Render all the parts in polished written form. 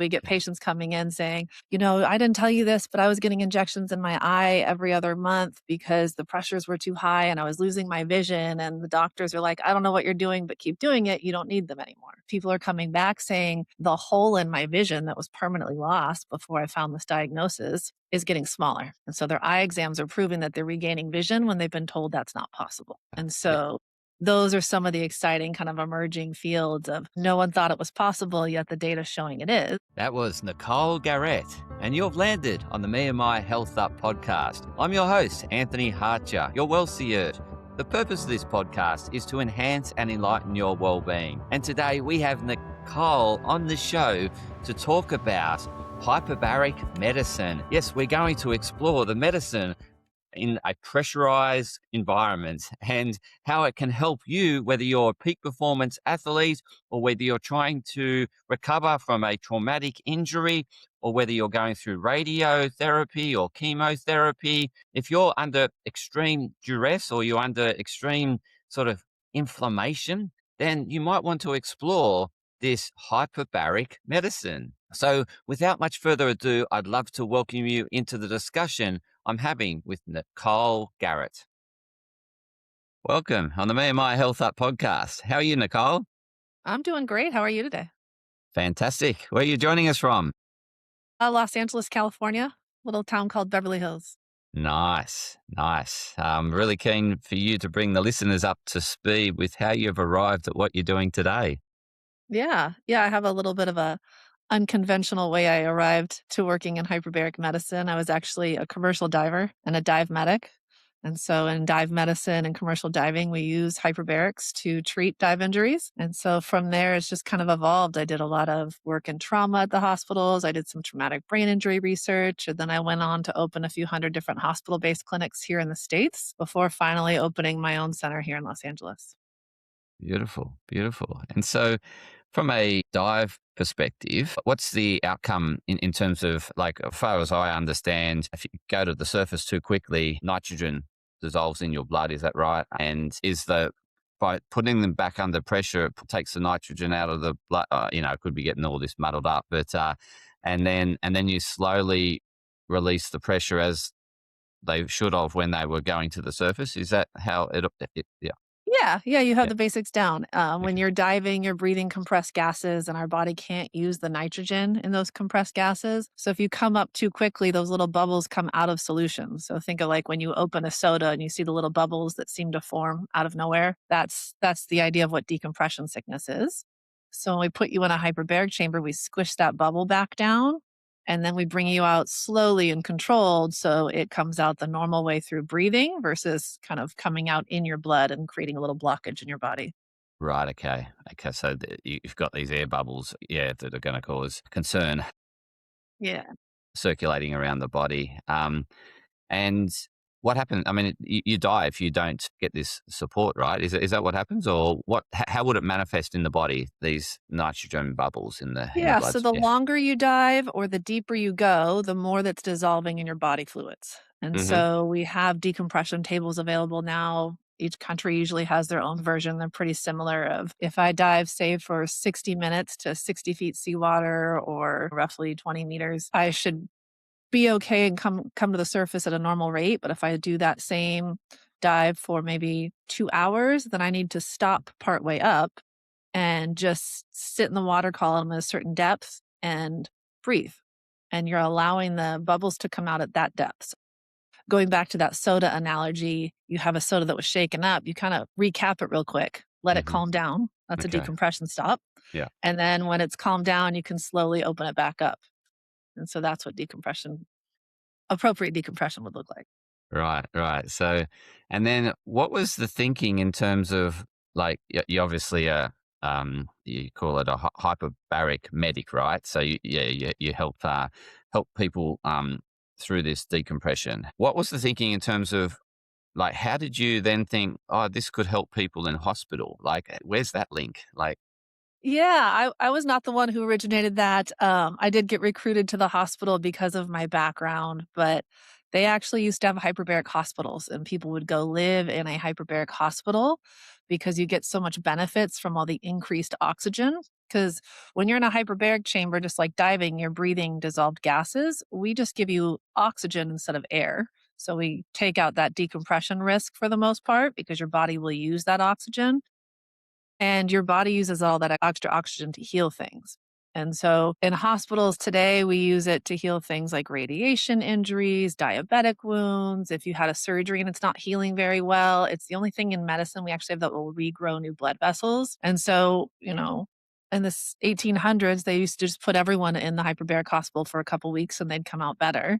We get patients coming in saying, I didn't tell you this, but I was getting injections in my eye every other month because the pressures were too high and I was losing my vision. And the doctors are like, I don't know what you're doing, but keep doing it. You don't need them anymore. People are coming back saying the hole in my vision that was permanently lost before I found this diagnosis is getting smaller. And so their eye exams are proving that they're regaining vision when they've been told that's not possible. And so those are some of the exciting kind of emerging fields of no one thought it was possible, yet the data showing it is. That was Nicole Garrett, and you've landed on the Me&My Health Up podcast. I'm your host, Anthony Hartcher, your well-seer. The purpose of this podcast is to enhance and enlighten your well-being. And today we have Nicole on the show to talk about hyperbaric medicine. Yes, we're going to explore the medicine in a pressurized environment and how it can help you, whether you're a peak performance athlete or whether you're trying to recover from a traumatic injury or whether you're going through radiotherapy or chemotherapy. If you're under extreme duress or you're under extreme sort of inflammation, then you might want to explore this hyperbaric medicine. So without much further ado, I'd love to welcome you into the discussion I'm having with Nicole Garrett. Welcome on the Me&My Health Up podcast. How are you, Nicole? I'm doing great. How are you today? Fantastic. Where are you joining us from? Los Angeles, California, little town called Beverly Hills. Nice. I'm really keen for you to bring the listeners up to speed with how you've arrived at what you're doing today. Yeah. I have a little bit of a unconventional way I arrived to working in hyperbaric medicine. I was actually a commercial diver and a dive medic. And so in dive medicine and commercial diving, we use hyperbarics to treat dive injuries. And so from there, it's just kind of evolved. I did a lot of work in trauma at the hospitals. I did some traumatic brain injury research. And then I went on to open a few hundred different hospital-based clinics here in the States before finally opening my own center here in Los Angeles. Beautiful. And so from a dive perspective, what's the outcome in terms of, like, as far as I understand, if you go to the surface too quickly, nitrogen dissolves in your blood, is that right? And by putting them back under pressure, it takes the nitrogen out of the blood, it could be getting all this muddled up, but, and then you slowly release the pressure as they should have when they were going to the surface. Is that how yeah. Yeah, you have Yeah. the basics down. When Okay. you're diving, you're breathing compressed gases, and our body can't use the nitrogen in those compressed gases. So if you come up too quickly, those little bubbles come out of solution. So think of like when you open a soda and you see the little bubbles that seem to form out of nowhere. That's the idea of what decompression sickness is. So when we put you in a hyperbaric chamber, we squish that bubble back down. And then we bring you out slowly and controlled so it comes out the normal way through breathing versus kind of coming out in your blood and creating a little blockage in your body. Right. Okay. So you've got these air bubbles, that are going to cause concern Yeah. circulating around the body. And what happens? I mean, you die if you don't get this support, right? Is that what happens, or what? How would it manifest in the body? These nitrogen bubbles in the Yeah. blood? So the Yeah. longer you dive or the deeper you go, the more that's dissolving in your body fluids. And Mm-hmm. so we have decompression tables available now. Each country usually has their own version. They're pretty similar of if I dive, say, for 60 minutes to 60 feet seawater or roughly 20 meters, I should be okay and come to the surface at a normal rate. But if I do that same dive for maybe 2 hours, then I need to stop partway up and just sit in the water column at a certain depth and breathe. And you're allowing the bubbles to come out at that depth. Going back to that soda analogy, you have a soda that was shaken up, you kind of recap it real quick, let it Mm-hmm. calm down. That's a Okay. decompression stop. Yeah. And then when it's calmed down, you can slowly open it back up. And so that's what appropriate decompression would look like. Right. So, and then what was the thinking in terms of, like, you obviously you call it a hyperbaric medic, right? So you help people through this decompression. What was the thinking in terms of, like, how did you then think, oh, this could help people in hospital? Like, where's that link? Like, Yeah, I was not the one who originated that. I did get recruited to the hospital because of my background, but They actually used to have hyperbaric hospitals, and people would go live in a hyperbaric hospital because you get so much benefits from all the increased oxygen. Because when you're in a hyperbaric chamber, just like diving, you're breathing dissolved gases. We just give you oxygen instead of air. So we take out that decompression risk for the most part because your body will use that oxygen. And your body uses all that extra oxygen to heal things. And so in hospitals today, we use it to heal things like radiation injuries, diabetic wounds. If you had a surgery and it's not healing very well, it's the only thing in medicine we actually have that will regrow new blood vessels. And so, in the 1800s, they used to just put everyone in the hyperbaric hospital for a couple weeks and they'd come out better.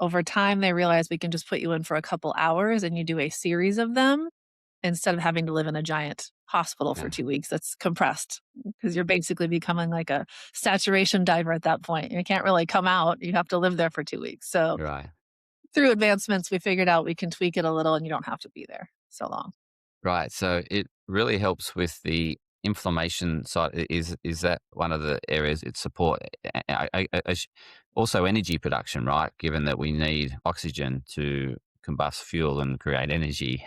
Over time, they realized we can just put you in for a couple hours and you do a series of them instead of having to live in a giant hospital for Yeah. 2 weeks that's compressed because you're basically becoming like a saturation diver at that point. You can't really come out. You have to live there for 2 weeks. So Right. through advancements, we figured out we can tweak it a little and you don't have to be there so long. Right. So it really helps with the inflammation side. Is that one of the areas it support? Also, energy production, right? Given that we need oxygen to combust fuel and create energy.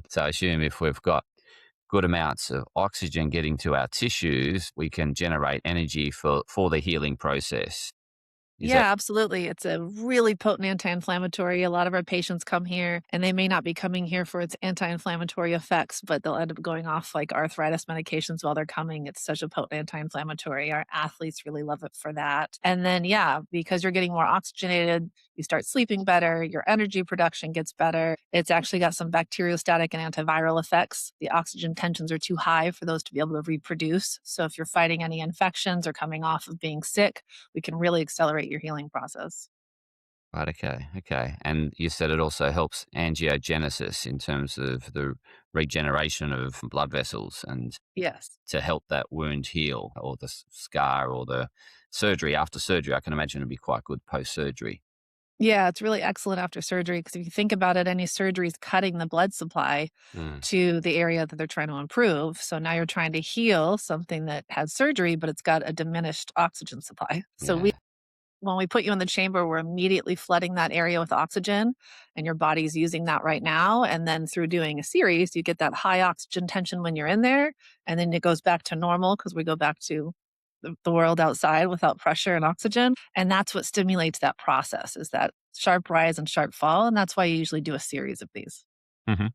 So I assume if we've got good amounts of oxygen getting to our tissues, we can generate energy for the healing process. Is that Yeah, absolutely. It's a really potent anti-inflammatory. A lot of our patients come here and they may not be coming here for its anti-inflammatory effects, but they'll end up going off like arthritis medications while they're coming. It's such a potent anti-inflammatory. Our athletes really love it for that. And then, yeah, because you're getting more oxygenated, you start sleeping better, your energy production gets better. It's actually got some bacteriostatic and antiviral effects. The oxygen tensions are too high for those to be able to reproduce. So if you're fighting any infections or coming off of being sick, we can really accelerate your healing process. right? Okay. Okay. And you said it also helps angiogenesis in terms of the regeneration of blood vessels and Yes. to help that wound heal or the scar or the surgery. After surgery, I can imagine it'd be quite good post surgery. Yeah, it's really excellent after surgery because if you think about it, any surgery is cutting the blood supply Mm, to the area that they're trying to improve. So now you're trying to heal something that had surgery, but it's got a diminished oxygen supply. So yeah. when we put you in the chamber, we're immediately flooding that area with oxygen, and your body's using that right now. And then through doing a series, you get that high oxygen tension when you're in there, and then it goes back to normal because we go back to the world outside without pressure and oxygen. And that's what stimulates that process is that sharp rise and sharp fall. And that's why you usually do a series of these. Hmm.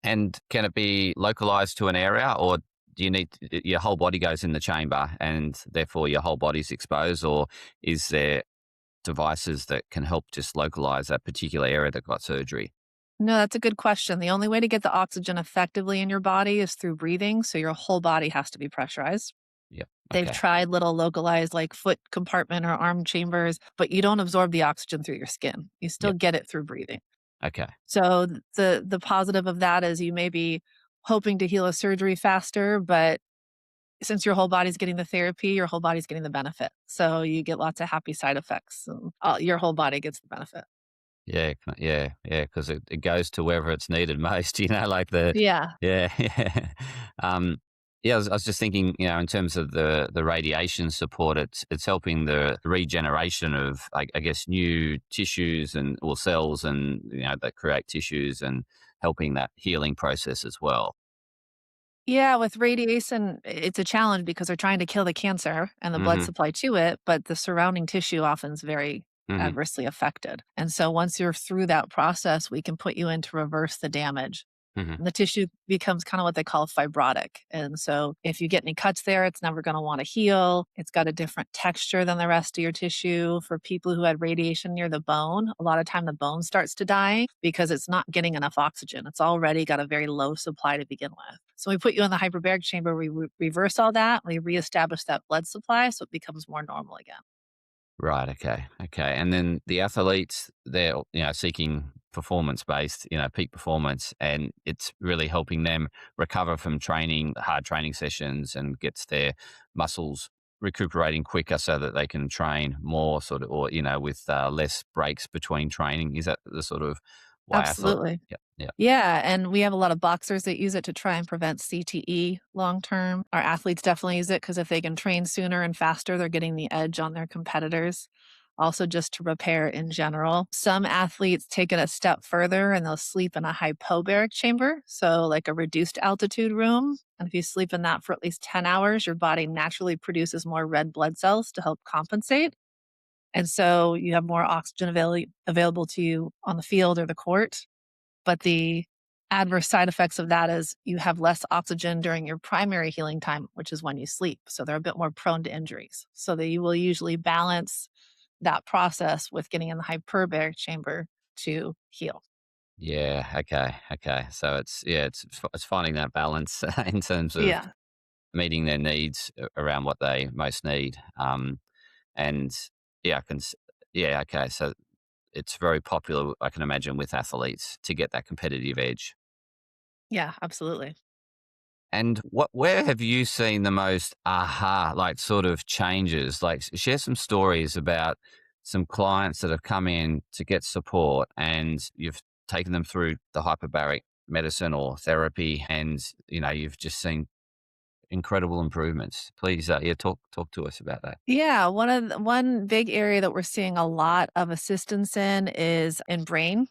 And can it be localized to an area, or do you need your whole body goes in the chamber and therefore your whole body's exposed, or is there devices that can help just localize that particular area that got surgery? No, that's a good question. The only way to get the oxygen effectively in your body is through breathing. So your whole body has to be pressurized. Yep. They've Okay. tried little localized like foot compartment or arm chambers, but you don't absorb the oxygen through your skin. You still Yep. get it through breathing. Okay. So the positive of that is you may be hoping to heal a surgery faster, but since your whole body's getting the therapy, your whole body's getting the benefit. So you get lots of happy side effects and your whole body gets the benefit. Yeah, yeah, because it goes to wherever it's needed most, like Yeah, yeah, yeah. Um, yeah, I was just thinking, in terms of the radiation support, it's helping the regeneration of, I guess, new tissues and or cells and, that create tissues and helping that healing process as well. yeah, with radiation, it's a challenge because they're trying to kill the cancer and the blood Mhm, supply to it, but the surrounding tissue often is very mhm, adversely affected. And so once you're through that process, we can put you in to reverse the damage. mhm. And the tissue becomes kind of what they call fibrotic. And so if you get any cuts there, it's never going to want to heal. It's got a different texture than the rest of your tissue. For people who had radiation near the bone, a lot of time the bone starts to die because it's not getting enough oxygen. It's already got a very low supply to begin with. So we put you in the hyperbaric chamber, we reverse all that, we reestablish that blood supply so it becomes more normal again. Right. Okay. Okay. And then the athletes, they're seeking performance based, peak performance, and it's really helping them recover from training, hard training sessions, and gets their muscles recuperating quicker so that they can train more, sort of, or with less breaks between training. Is that the sort of why I thought? Absolutely. Yeah. Yeah. Yeah, and we have a lot of boxers that use it to try and prevent CTE long term. Our athletes definitely use it because if they can train sooner and faster, they're getting the edge on their competitors. also just to repair in general. Some athletes take it a step further and they'll sleep in a hypobaric chamber, so like a reduced altitude room. And if you sleep in that for at least 10 hours, your body naturally produces more red blood cells to help compensate. And so you have more oxygen available to you on the field or the court. But the adverse side effects of that is you have less oxygen during your primary healing time, which is when you sleep. So they're a bit more prone to injuries. So they will usually balance that process with getting in the hyperbaric chamber to heal. Yeah. Okay. Okay. So it's finding that balance in terms of Yeah. meeting their needs around what they most need. And yeah, yeah. Okay. So it's very popular, I can imagine, with athletes to get that competitive edge. Yeah, absolutely. And where have you seen the most aha, like sort of changes? Like share some stories about some clients that have come in to get support and you've taken them through the hyperbaric medicine or therapy and you've just seen incredible improvements. Please yeah, talk to us about that. Yeah, one big area that we're seeing a lot of assistance in is in brain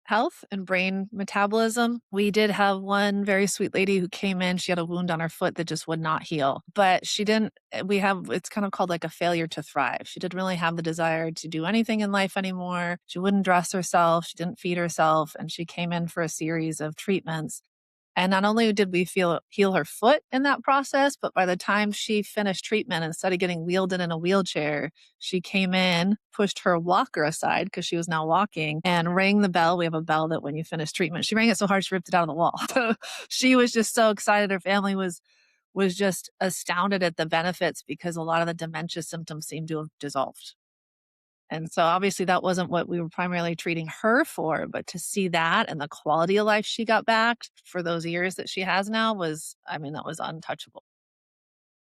health and brain metabolism. We did have one very sweet lady who came in. She had a wound on her foot that just would not heal. But she didn't, we have, it's kind of called like a failure to thrive. She didn't really have the desire to do anything in life anymore. She wouldn't dress herself. She didn't feed herself. And she came in for a series of treatments. And not only did we heal her foot in that process, but by the time she finished treatment, instead of getting wheeled in a wheelchair, she came in, pushed her walker aside because she was now walking, and rang the bell. We have a bell that when you finish treatment, she rang it so hard she ripped it out of the wall. So she was just so excited. Her family was just astounded at the benefits because a lot of the dementia symptoms seemed to have dissolved. And so obviously that wasn't what we were primarily treating her for, but to see that and the quality of life she got back for those years that she has now was, I mean, that was untouchable.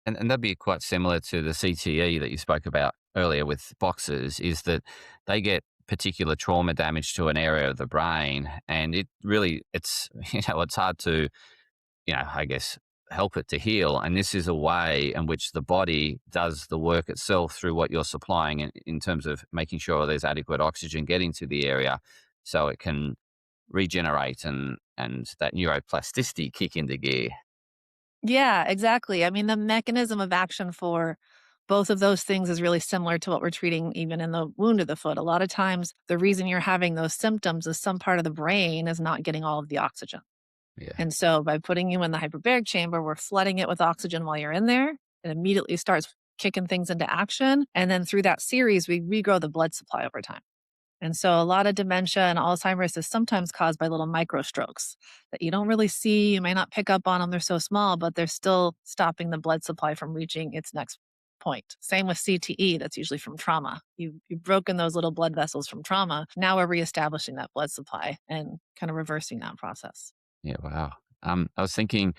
And that'd be quite similar to the CTE that you spoke about earlier with boxers, is that they get particular trauma damage to an area of the brain, and it's it's hard to I guess help it to heal. And this is a way in which the body does the work itself through what you're supplying in terms of making sure there's adequate oxygen getting to the area, so it can regenerate and that neuroplasticity kick into gear. Yeah, exactly. I mean, the mechanism of action for both of those things is really similar to what we're treating even in the wound of the foot. A lot of times, the reason you're having those symptoms is some part of the brain is not getting all of the oxygen. Yeah. And so by putting you in the hyperbaric chamber, we're flooding it with oxygen while you're in there. It immediately starts kicking things into action. And then through that series, we regrow the blood supply over time. And so a lot of dementia and Alzheimer's is sometimes caused by little micro strokes that you don't really see. You may not pick up on them. They're so small, but they're still stopping the blood supply from reaching its next point. Same with CTE, that's usually from trauma. You've broken those little blood vessels from trauma. Now we're reestablishing that blood supply and kind of reversing that process. Yeah. Wow. I was thinking,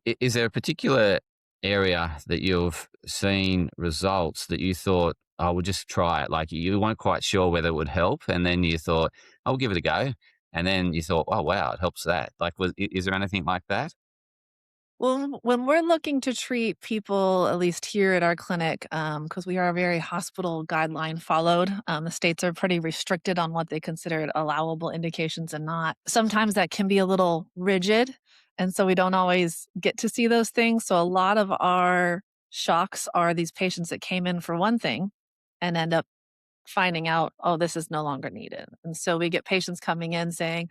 is there a particular area that you've seen results that you thought, "I will just try it"? Like, you weren't quite sure whether it would help, and then you thought, "I'll give it a go," and then you thought, "Oh, wow, it helps that." Like, is there anything like that? Well, when we're looking to treat people, at least here at our clinic, because we are very hospital guideline followed, the states are pretty restricted on what they consider allowable indications and not. Sometimes that can be a little rigid, and so we don't always get to see those things. So a lot of our shocks are these patients that came in for one thing and end up finding out, oh, this is no longer needed. And so we get patients coming in saying,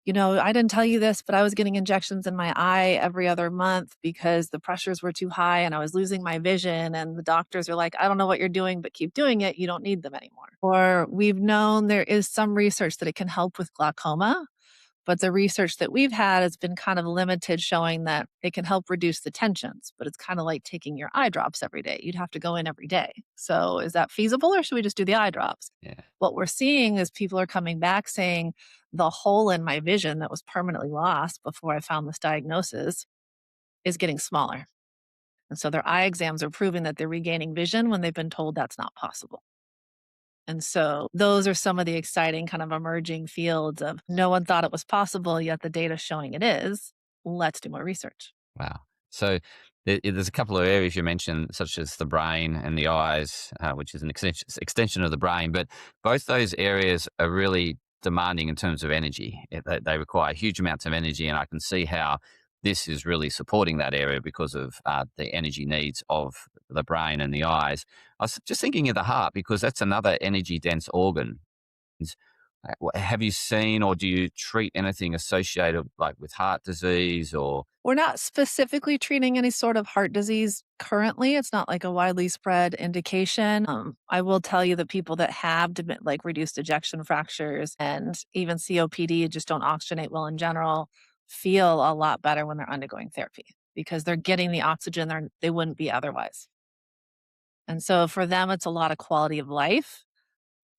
I didn't tell you this, but I was getting injections in my eye every other month because the pressures were too high and I was losing my vision. And the doctors are like, I don't know what you're doing, but keep doing it. You don't need them anymore. Or we've known there is some research that it can help with glaucoma, but the research that we've had has been kind of limited, showing that it can help reduce the tensions, but it's kind of like taking your eye drops every day. You'd have to go in every day. So is that feasible or should we just do the eye drops? Yeah. What we're seeing is people are coming back saying the hole in my vision that was permanently lost before I found this diagnosis is getting smaller. And so their eye exams are proving that they're regaining vision when they've been told that's not possible. And so those are some of the exciting kind of emerging fields of no one thought it was possible, yet the data showing it is. Let's do more research. Wow. So there's a couple of areas you mentioned, such as the brain and the eyes, which is an extension of the brain. But both those areas are really demanding in terms of energy. They require huge amounts of energy, and I can see how this is really supporting that area because of the energy needs of the brain and the eyes. I was just thinking of the heart because that's another energy dense organ. Have you seen or do you treat anything associated like with heart disease or? We're not specifically treating any sort of heart disease currently. It's not like a widely spread indication. I will tell you that people that have like reduced ejection fractures and even COPD, just don't oxygenate well in general, feel a lot better when they're undergoing therapy because they're getting the oxygen they wouldn't be otherwise. And so for them, it's a lot of quality of life.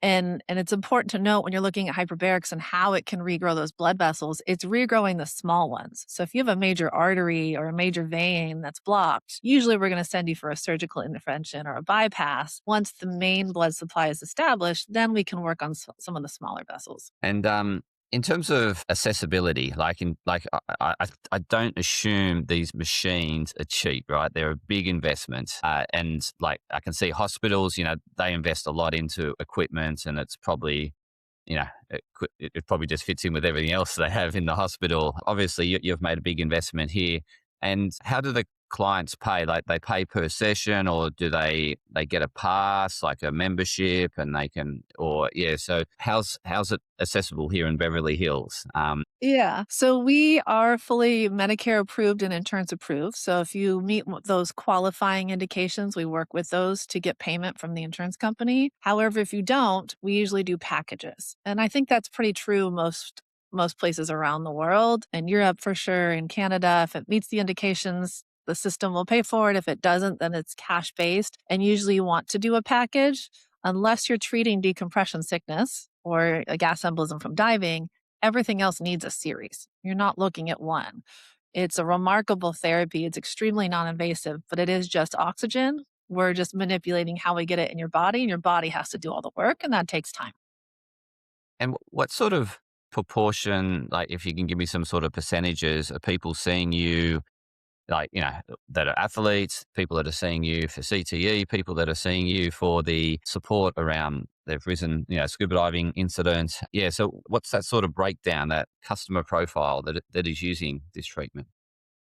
And it's important to note when you're looking at hyperbarics and how it can regrow those blood vessels, it's regrowing the small ones. So if you have a major artery or a major vein that's blocked, usually we're going to send you for a surgical intervention or a bypass. Once the main blood supply is established, then we can work on some of the smaller vessels. And in terms of accessibility, I don't assume these machines are cheap, right? They're a big investment, and like I can see hospitals, they invest a lot into equipment, and it's probably it probably just fits in with everything else they have in the hospital. Obviously, you've made a big investment here. And how do the clients pay? Like they pay per session, or do they get a pass, like a membership, and they can, or yeah. So how's it accessible here in Beverly Hills? Yeah. So we are fully Medicare approved and insurance approved. So if you meet those qualifying indications, we work with those to get payment from the insurance company. However, if you don't, we usually do packages. And I think that's pretty true most places around the world. In Europe for sure, in Canada, if it meets the indications, the system will pay for it. If it doesn't, then it's cash based. And usually you want to do a package unless you're treating decompression sickness or a gas embolism from diving. Everything else needs a series. You're not looking at one. It's a remarkable therapy. It's extremely non-invasive, but it is just oxygen. We're just manipulating how we get it in your body, and your body has to do all the work, and that takes time. And what sort of proportion, like if you can give me some sort of percentages of people seeing you, like, that are athletes, people that are seeing you for CTE, people that are seeing you for the support around they've risen, scuba diving incidents. Yeah. So what's that sort of breakdown, that customer profile that is using this treatment?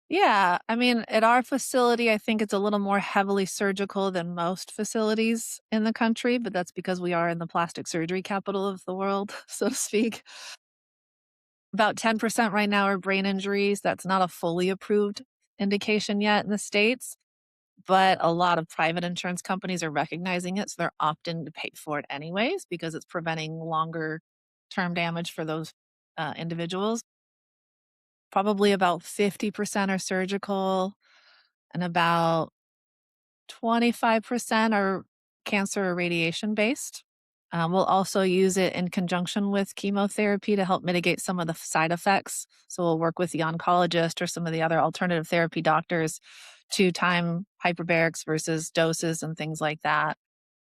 Yeah, I mean, at our facility, I think it's a little more heavily surgical than most facilities in the country, but that's because we are in the plastic surgery capital of the world, so to speak. About 10% right now are brain injuries. That's not a fully approved indication yet in the States, but a lot of private insurance companies are recognizing it. So they're opting to pay for it anyways because it's preventing longer term damage for those individuals. Probably about 50% are surgical and about 25% are cancer or radiation based. We'll also use it in conjunction with chemotherapy to help mitigate some of the side effects. So we'll work with the oncologist or some of the other alternative therapy doctors to time hyperbarics versus doses and things like that.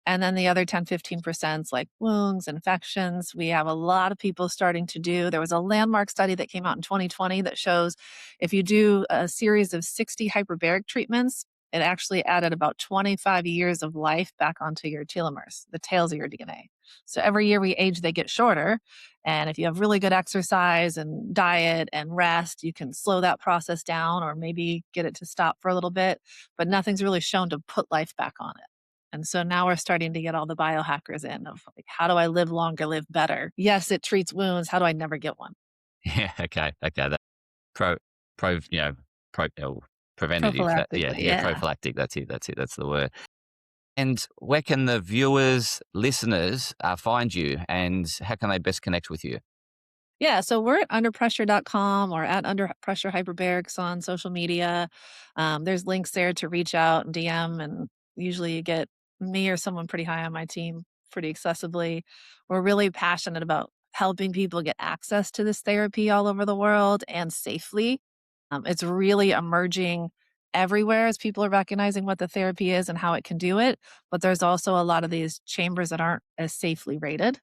And then the other 10-15% like wounds, infections. We have a lot of people starting to do. There was a landmark study that came out in 2020 that shows if you do a series of 60 hyperbaric treatments, it actually added about 25 years of life back onto your telomeres, the tails of your DNA. So every year we age, they get shorter. And if you have really good exercise and diet and rest, you can slow that process down or maybe get it to stop for a little bit. But nothing's really shown to put life back on it. And so now we're starting to get all the biohackers in of like, how do I live longer, live better? Yes, it treats wounds. How do I never get one? Yeah. Okay. Okay. That pro, pro, preventative. Yeah. Prophylactically, Yeah. yeah. Prophylactic. That's it. That's it. That's the word. And where can the viewers, listeners find you, and how can they best connect with you? Yeah, so we're at underpressure.com or at Under Pressure Hyperbarics on social media. There's links there to reach out and DM, and usually you get me or someone pretty high on my team pretty accessibly. We're really passionate about helping people get access to this therapy all over the world and safely. It's really emerging everywhere as people are recognizing what the therapy is and how it can do it. But there's also a lot of these chambers that aren't as safely rated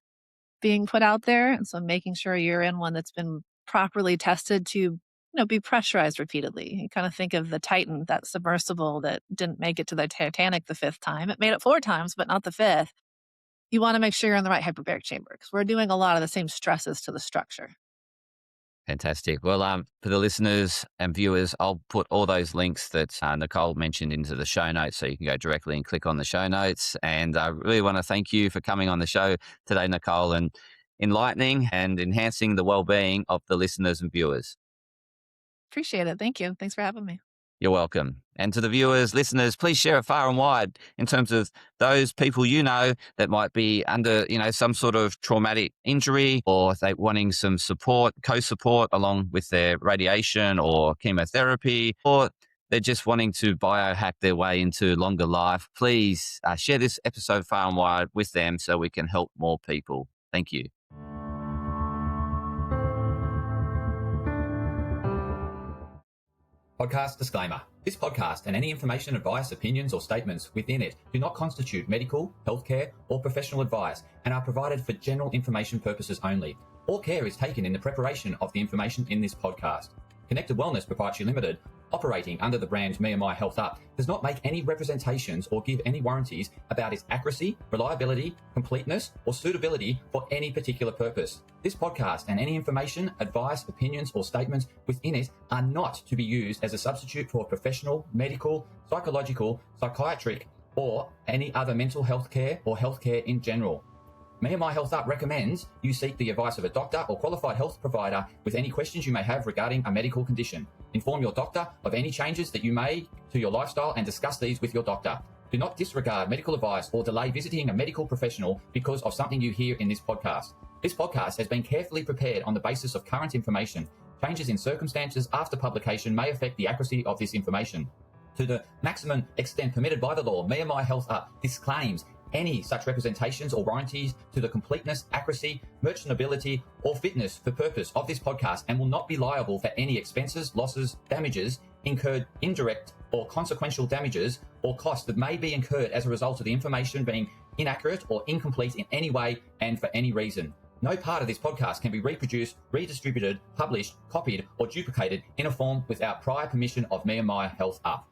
being put out there. And so making sure you're in one that's been properly tested to be pressurized repeatedly. You kind of think of the Titan, that submersible that didn't make it to the Titanic the fifth time. It made it 4 times, but not the fifth. You want to make sure you're in the right hyperbaric chamber because we're doing a lot of the same stresses to the structure. Fantastic. Well, for the listeners and viewers, I'll put all those links that Nicole mentioned into the show notes, so you can go directly and click on the show notes. And I really want to thank you for coming on the show today, Nicole, and enlightening and enhancing the well-being of the listeners and viewers. Appreciate it. Thank you. Thanks for having me. You're welcome. And to the viewers, listeners, please share it far and wide in terms of those people that might be under, some sort of traumatic injury, or they wanting some support, co-support along with their radiation or chemotherapy, or they're just wanting to biohack their way into longer life. Please share this episode far and wide with them so we can help more people. Thank you. Podcast disclaimer. This podcast and any information, advice, opinions, or statements within it do not constitute medical, healthcare, or professional advice and are provided for general information purposes only. All care is taken in the preparation of the information in this podcast. Connected Wellness Proprietary Limited, operating under the brand Me&My Health Up, does not make any representations or give any warranties about its accuracy, reliability, completeness, or suitability for any particular purpose. This podcast and any information, advice, opinions, or statements within it are not to be used as a substitute for professional, medical, psychological, psychiatric, or any other mental health care or healthcare in general. Me&My Health Up recommends you seek the advice of a doctor or qualified health provider with any questions you may have regarding a medical condition. Inform your doctor of any changes that you may to your lifestyle and discuss these with your doctor. Do not disregard medical advice or delay visiting a medical professional because of something you hear in this podcast. This podcast has been carefully prepared on the basis of current information. Changes in circumstances after publication may affect the accuracy of this information. To the maximum extent permitted by the law, Me&My Health Up disclaims any such representations or warranties to the completeness, accuracy, merchantability, or fitness for purpose of this podcast and will not be liable for any expenses, losses, damages incurred, indirect or consequential damages or costs that may be incurred as a result of the information being inaccurate or incomplete in any way and for any reason. No part of this podcast can be reproduced, redistributed, published, copied, or duplicated in a form without prior permission of Me&My Health Up.